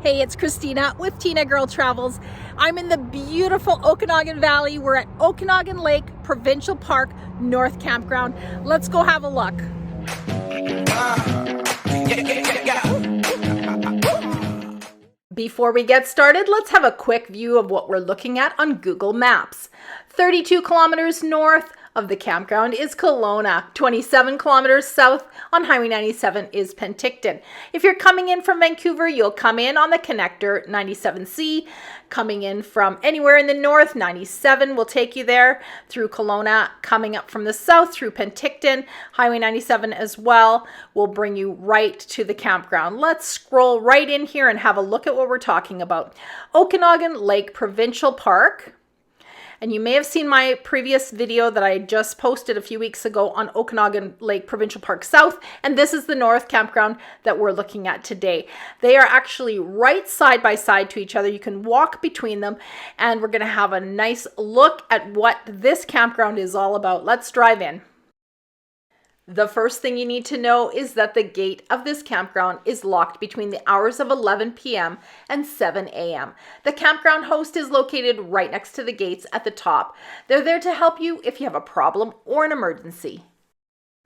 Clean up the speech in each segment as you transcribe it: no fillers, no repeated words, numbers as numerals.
Hey, it's Christina with Tinagirl Travels. I'm in the beautiful Okanagan Valley. We're at Okanagan Lake Provincial Park, North Campground. Let's go have a look. Before we get started, let's have a quick view of what we're looking at on Google Maps. 32 kilometers north of the campground is Kelowna. 27 kilometers south on Highway 97 is Penticton. If you're coming in from Vancouver, you'll come in on the connector 97C. Coming in from anywhere in the north, 97 will take you there through Kelowna. Coming up from the south through Penticton, Highway 97 as well will bring you right to the campground. Let's scroll right in here and have a look at what we're talking about. Okanagan Lake Provincial Park. And you may have seen my previous video that I just posted a few weeks ago on Okanagan Lake Provincial Park South. And this is the North Campground that we're looking at today. They are actually right side by side to each other. You can walk between them, and we're going to have a nice look at what this campground is all about. Let's drive in. The first thing you need to know is that the gate of this campground is locked between the hours of 11 p.m. and 7 a.m. The campground host is located right next to the gates at the top. They're there to help you if you have a problem or an emergency.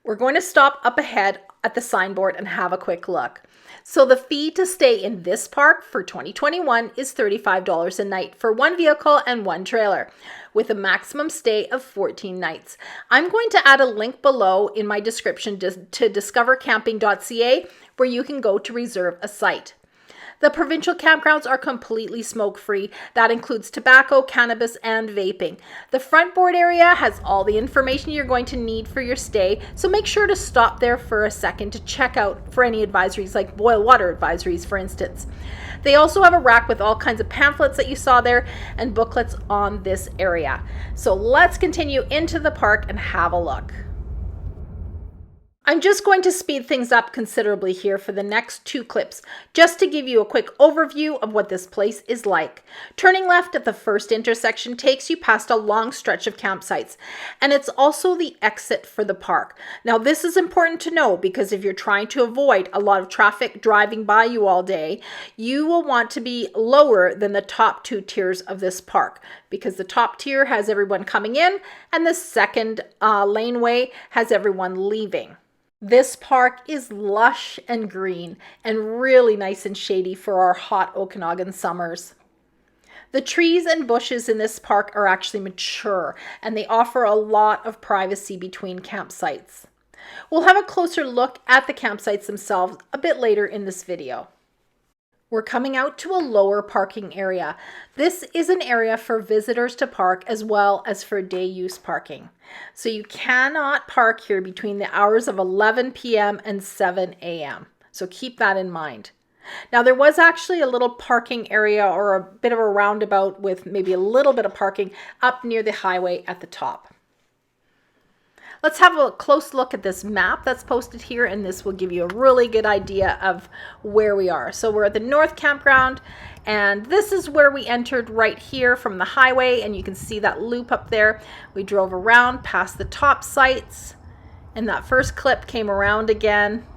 We're going to stop up ahead at the signboard and have a quick look. So the fee to stay in this park for 2021 is $35 a night for one vehicle and one trailer, with a maximum stay of 14 nights. I'm going to add a link below in my description to discovercamping.ca where you can go to reserve a site. The provincial campgrounds are completely smoke-free. That includes tobacco, cannabis, and vaping. The front board area has all the information you're going to need for your stay, so make sure to stop there for a second to check out for any advisories, like boil water advisories, for instance. They also have a rack with all kinds of pamphlets that you saw there and booklets on this area. So let's continue into the park and have a look. I'm just going to speed things up considerably here for the next two clips, just to give you a quick overview of what this place is like. Turning left at the first intersection takes you past a long stretch of campsites, and it's also the exit for the park. Now, this is important to know because if you're trying to avoid a lot of traffic driving by you all day, you will want to be lower than the top two tiers of this park, because the top tier has everyone coming in and the second laneway has everyone leaving. This park is lush and green and really nice and shady for our hot Okanagan summers. The trees and bushes in this park are actually mature, and they offer a lot of privacy between campsites. We'll have a closer look at the campsites themselves a bit later in this video. We're coming out to a lower parking area. This is an area for visitors to park as well as for day use parking. So you cannot park here between the hours of 11 p.m. and 7 a.m. So keep that in mind. Now, there was actually a little parking area or a bit of a roundabout with maybe a little bit of parking up near the highway at the top. Let's have a close look at this map that's posted here, and this will give you a really good idea of where we are. So we're at the North Campground, and this is where we entered right here from the highway, and you can see that loop up there. We drove around past the top sites, and that first clip came around again,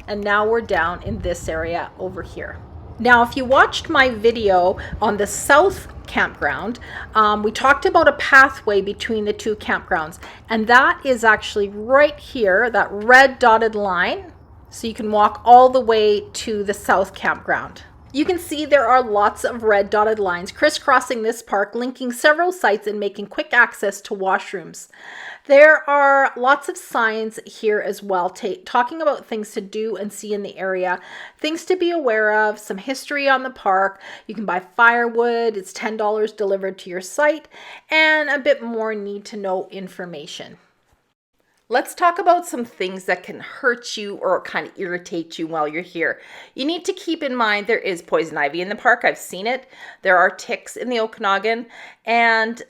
and now we're down in this area over here. Now, if you watched my video on the South Campground, we talked about a pathway between the two campgrounds, and that is actually right here, that red dotted line, so you can walk all the way to the South Campground. You can see there are lots of red dotted lines crisscrossing this park, linking several sites and making quick access to washrooms. There are lots of signs here as well, talking about things to do and see in the area, things to be aware of, some history on the park. You can buy firewood, it's $10 delivered to your site, and a bit more need to know information. Let's talk about some things that can hurt you or kind of irritate you while you're here. You need to keep in mind there is poison ivy in the park. I've seen it. There are ticks in the Okanagan, and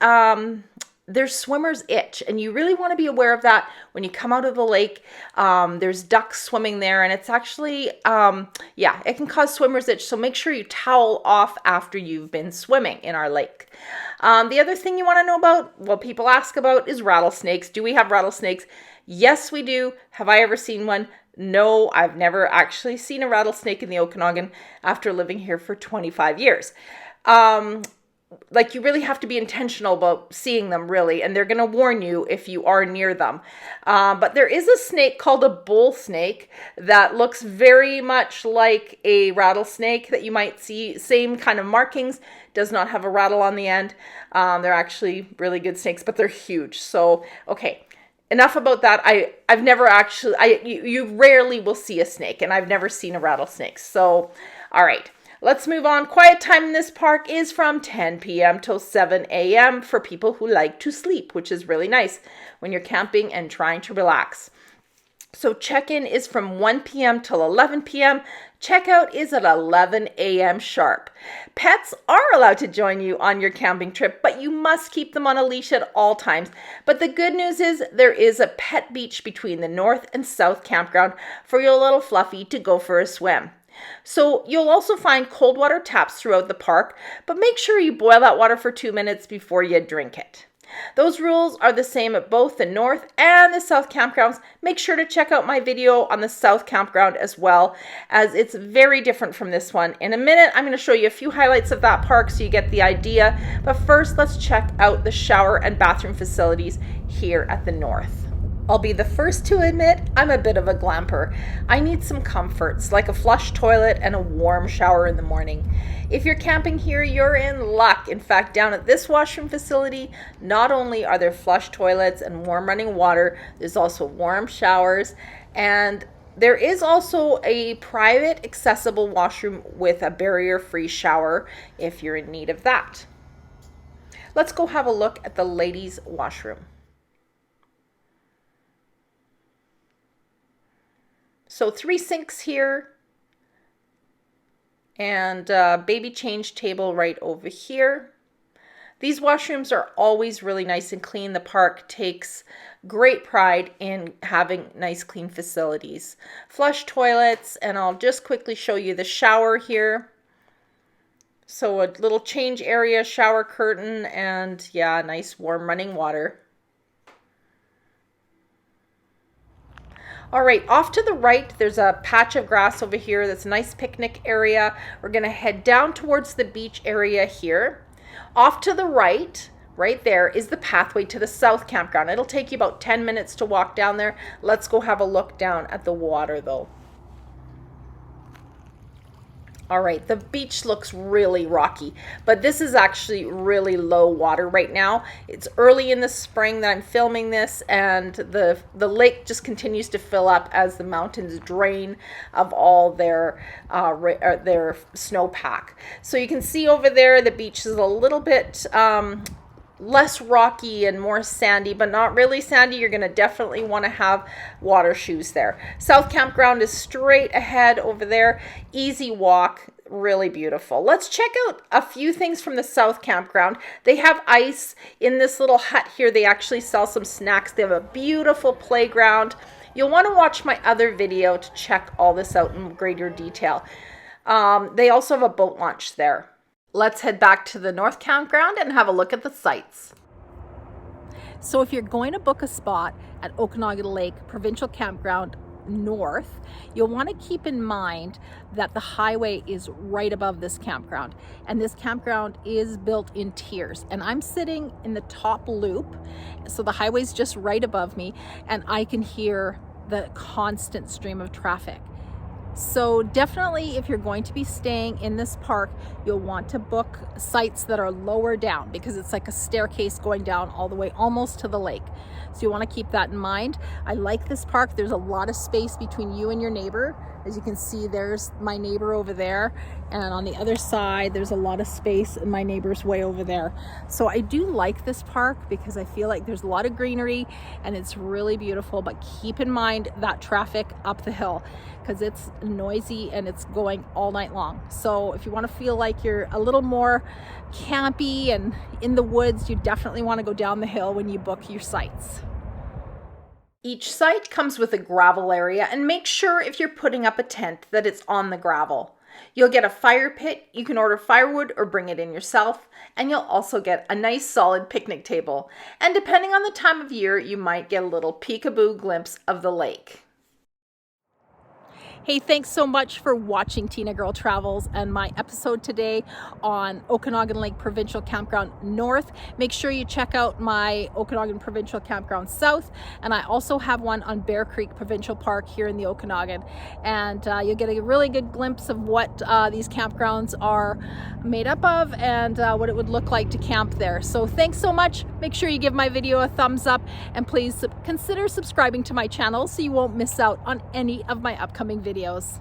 there's swimmer's itch, and you really want to be aware of that when you come out of the lake. There's ducks swimming there, and it's actually, it can cause swimmer's itch, so make sure you towel off after you've been swimming in our lake. The other thing you want to know about, what people ask about, is rattlesnakes. Do we have rattlesnakes? Yes, we do. Have I ever seen one? No, I've never actually seen a rattlesnake in the Okanagan after living here for 25 years. Like, you really have to be intentional about seeing them, really, and they're going to warn you if you are near them. But there is a snake called a bull snake that looks very much like a rattlesnake that you might see, same kind of markings, does not have a rattle on the end. They're actually really good snakes, but they're huge. So, okay. Enough about that. I've never actually, you rarely will see a snake, and I've never seen a rattlesnake. So, all right. Let's move on. Quiet time in this park is from 10 p.m. till 7 a.m. for people who like to sleep, which is really nice when you're camping and trying to relax. So check-in is from 1 p.m. till 11 p.m. Checkout is at 11 a.m. sharp. Pets are allowed to join you on your camping trip, but you must keep them on a leash at all times. But the good news is there is a pet beach between the north and south campground for your little fluffy to go for a swim. So you'll also find cold water taps throughout the park, but make sure you boil that water for 2 minutes before you drink it. Those rules are the same at both the north and the south campgrounds. Make sure to check out my video on the south campground as well, as it's very different from this one. In a minute, I'm going to show you a few highlights of that park so you get the idea. But first, let's check out the shower and bathroom facilities here at the north. I'll be the first to admit I'm a bit of a glamper. I need some comforts like a flush toilet and a warm shower in the morning. If you're camping here, you're in luck. In fact, down at this washroom facility, not only are there flush toilets and warm running water, there's also warm showers, and there is also a private accessible washroom with a barrier-free shower if you're in need of that. Let's go have a look at the ladies' washroom. So 3 sinks here, and baby change table right over here. These washrooms are always really nice and clean. The park takes great pride in having nice, clean facilities. Flush toilets, and I'll just quickly show you the shower here. So a little change area, shower curtain, and yeah, nice warm running water. All right, off to the right, there's a patch of grass over here. That's a nice picnic area. We're gonna head down towards the beach area here. Off to the right there, is the pathway to the south campground. It'll take you about 10 minutes to walk down there. Let's go have a look down at the water though. All right, the beach looks really rocky, but this is actually really low water right now. It's early in the spring that I'm filming this, and the lake just continues to fill up as the mountains drain of all their snowpack. So you can see over there the beach is a little bit less rocky and more sandy, but not really sandy. You're going to definitely want to have water shoes there. South Campground is straight ahead over there. Easy walk, really beautiful. Let's check out a few things from the South Campground. They have ice in this little hut here. They actually sell some snacks. They have a beautiful playground. You'll want to watch my other video to check all this out in greater detail. They also have a boat launch there. Let's head back to the North Campground and have a look at the sights. So if you're going to book a spot at Okanagan Lake Provincial Campground North, you'll want to keep in mind that the highway is right above this campground, and this campground is built in tiers, and I'm sitting in the top loop, so the highway's just right above me, and I can hear the constant stream of traffic. So definitely, if you're going to be staying in this park, you'll want to book sites that are lower down, because it's like a staircase going down all the way almost to the lake. So you want to keep that in mind. I like this park. There's a lot of space between you and your neighbor. As you can see, there's my neighbor over there, and on the other side there's a lot of space, and my neighbor's way over there. So I do like this park because I feel like there's a lot of greenery and it's really beautiful, but keep in mind that traffic up the hill, because it's noisy and it's going all night long. So if you want to feel like you're a little more campy and in the woods, you definitely want to go down the hill when you book your sites. Each site comes with a gravel area, and make sure if you're putting up a tent that it's on the gravel. You'll get a fire pit. You can order firewood or bring it in yourself, and you'll also get a nice solid picnic table. And depending on the time of year, you might get a little peekaboo glimpse of the lake. Hey, thanks so much for watching Tinagirl Travels and my episode today on Okanagan Lake Provincial Campground North. Make sure you check out my Okanagan Provincial Campground South, and I also have one on Bear Creek Provincial Park here in the Okanagan. And you'll get a really good glimpse of what these campgrounds are made up of and what it would look like to camp there. So thanks so much. Make sure you give my video a thumbs up, and please consider subscribing to my channel so you won't miss out on any of my upcoming videos.